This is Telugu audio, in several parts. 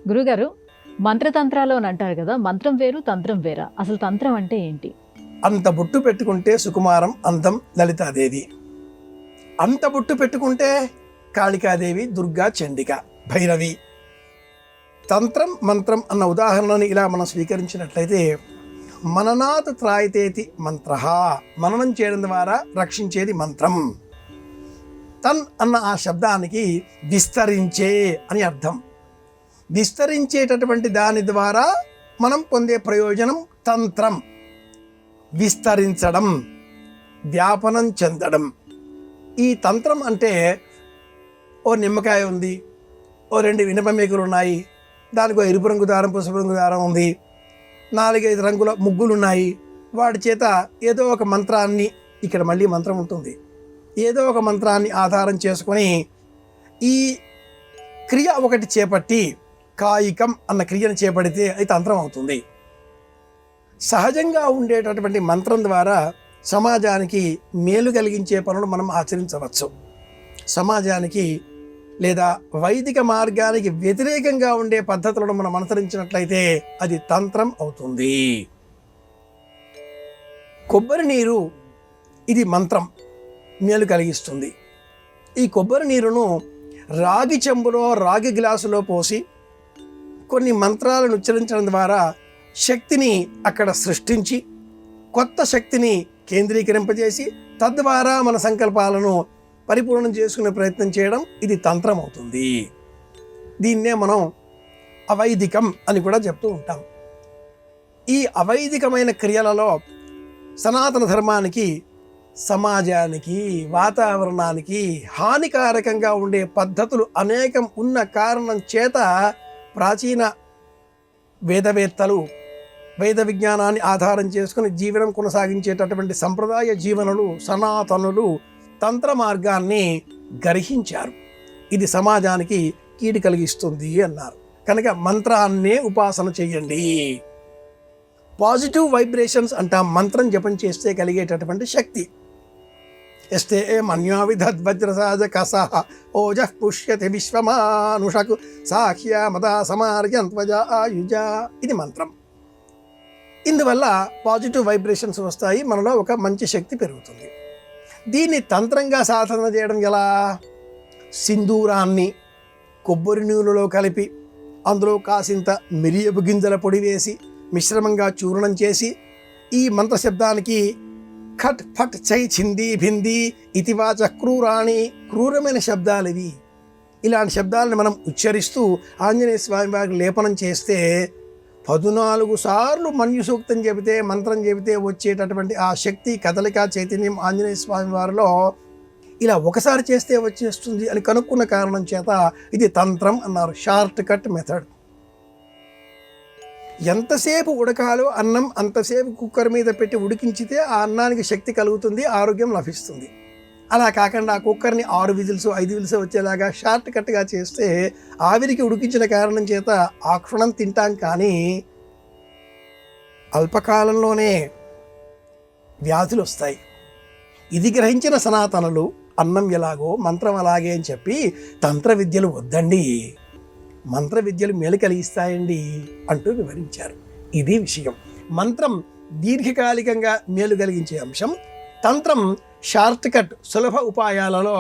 గురుగారు, మంత్రతంత్రాలు అని అంటారు కదా, మంత్రం వేరు తంత్రం వేరా? అసలు తంత్రం అంటే ఏంటి? అంత బొట్టు పెట్టుకుంటే సుకుమారం అందం లలితాదేవి, అంత బొట్టు పెట్టుకుంటే కాళికాదేవి, దుర్గా, చండిక, భైరవి. తంత్రం మంత్రం అన్న ఉదాహరణని ఇలా మనం స్వీకరించినట్లయితే, మననాత్ త్రాయతేతి మంత్ర, మననం చేయడం ద్వారా రక్షించేది మంత్రం. తన్ అన్న ఆ శబ్దానికి విస్తరించే అని అర్థం. విస్తరించేటటువంటి దాని ద్వారా మనం పొందే ప్రయోజనం తంత్రం. విస్తరించడం, వ్యాపనం చెందడం. ఈ తంత్రం అంటే ఓ నిమ్మకాయ ఉంది, ఓ 2 ఇనుప మేకులు ఉన్నాయి, దానికి ఓ ఎరుపు రంగు దారం, పసుపు రంగు దారం ఉంది, 4-5 రంగుల ముగ్గులు ఉన్నాయి. వాటి చేత ఏదో ఒక మంత్రాన్ని, ఇక్కడ మళ్ళీ మంత్రం ఉంటుంది, ఏదో ఒక మంత్రాన్ని ఆధారం చేసుకొని ఈ క్రియ ఒకటి చేపట్టి, కాయికం అన్న క్రియను చేపడితే అది తంత్రం అవుతుంది. సహజంగా ఉండేటటువంటి మంత్రం ద్వారా సమాజానికి మేలు కలిగించే పనులు మనం ఆచరించవచ్చు. సమాజానికి లేదా వైదిక మార్గానికి వ్యతిరేకంగా ఉండే పద్ధతులను మనం అనుసరించినట్లయితే అది తంత్రం అవుతుంది. కొబ్బరి నీరు, ఇది మంత్రం, మేలు కలిగిస్తుంది. ఈ కొబ్బరి నీరును రాగి చెంబులో, రాగి గ్లాసులో పోసి కొన్ని మంత్రాలను ఉచ్చరించడం ద్వారా శక్తిని అక్కడ సృష్టించి, కొత్త శక్తిని కేంద్రీకరింపజేసి, తద్వారా మన సంకల్పాలను పరిపూర్ణం చేసుకునే ప్రయత్నం చేయడం, ఇది తంత్రం అవుతుంది. దీన్నే మనం అవైదికం అని కూడా చెప్తూ ఉంటాం. ఈ అవైదికమైన క్రియలలో సనాతన ధర్మానికి, సమాజానికి, వాతావరణానికి హానికారకంగా ఉండే పద్ధతులు అనేకం ఉన్న కారణం చేత ప్రాచీన వేదవేత్తలు వేద విజ్ఞానాన్ని ఆధారం చేసుకుని జీవనం కొనసాగించేటటువంటి సంప్రదాయ జీవనులు, సనాతనులు తంత్ర మార్గాన్ని గ్రహించారు. ఇది సమాజానికి కీడు కలిగిస్తుంది అన్నారు. కనుక మంత్రాన్నే ఉపాసన చేయండి. పాజిటివ్ వైబ్రేషన్స్ అంటాం మంత్రం జపం చేస్తే కలిగేటటువంటి శక్తి. ఎస్తే మన్యావిధద్వజ్రసాజ కసహ ఓజః పుష్యతి విశ్వమానుషకు సాఖ్య మదా సమార్యంత్వజ ఆయుజ. ఇది మంత్రం. ఇందువల్ల పాజిటివ్ వైబ్రేషన్స్ వస్తాయి, మనలో ఒక మంచి శక్తి పెరుగుతుంది. దీన్ని తంత్రంగా సాధన చేయడం ఎలా? సింధూరాన్ని కొబ్బరి నూనెలో కలిపి, అందులో కాసింత మిరియపు గింజల పొడి వేసి మిశ్రమంగా చూర్ణం చేసి, ఈ మంత్రశబ్దానికి ఖట్ ఫట్ చై చింది భింది ఇతివాచ క్రూరాణి, క్రూరమైన శబ్దాలు ఇవి. ఇలాంటి శబ్దాలను మనం ఉచ్చరిస్తూ ఆంజనేయ స్వామి వారికి లేపనం చేస్తే 14 సార్లు మన్యు సూక్తం చెబితే, మంత్రం చెబితే వచ్చేటటువంటి ఆ శక్తి, కదలిక, చైతన్యం ఆంజనేయ స్వామి వారిలో ఇలా ఒకసారి చేస్తే వచ్చేస్తుంది అని కనుక్కున్న కారణం చేత ఇది తంత్రం అన్నారు. Short cut method. ఎంతసేపు ఉడకాలో అన్నం అంతసేపు కుక్కర్ మీద పెట్టి ఉడికించితే ఆ అన్నానికి శక్తి కలుగుతుంది, ఆరోగ్యం లభిస్తుంది. అలా కాకుండా ఆ కుక్కర్ని 6 విజిల్స్ 5 విజిల్స్ వచ్చేలాగా షార్ట్ కట్గా చేస్తే ఆవిరికి ఉడికించిన కారణం చేత ఆ క్షణం తింటాం, కానీ అల్పకాలంలోనే వ్యాధులు వస్తాయి. ఇది గ్రహించిన సనాతనులు అన్నం ఎలాగో మంత్రం అలాగే అని చెప్పి తంత్ర విద్యలు వద్దండి, మంత్ర విద్యలు మేలు కలిగిస్తాయండి అంటూ వివరించారు. ఇది విషయం. మంత్రం దీర్ఘకాలికంగా మేలు కలిగించే అంశం, తంత్రం షార్ట్ కట్ సులభ ఉపాయాలలో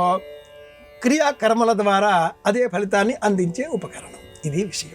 క్రియాకర్మల ద్వారా అదే ఫలితాన్ని అందించే ఉపకరణం. ఇది విషయం.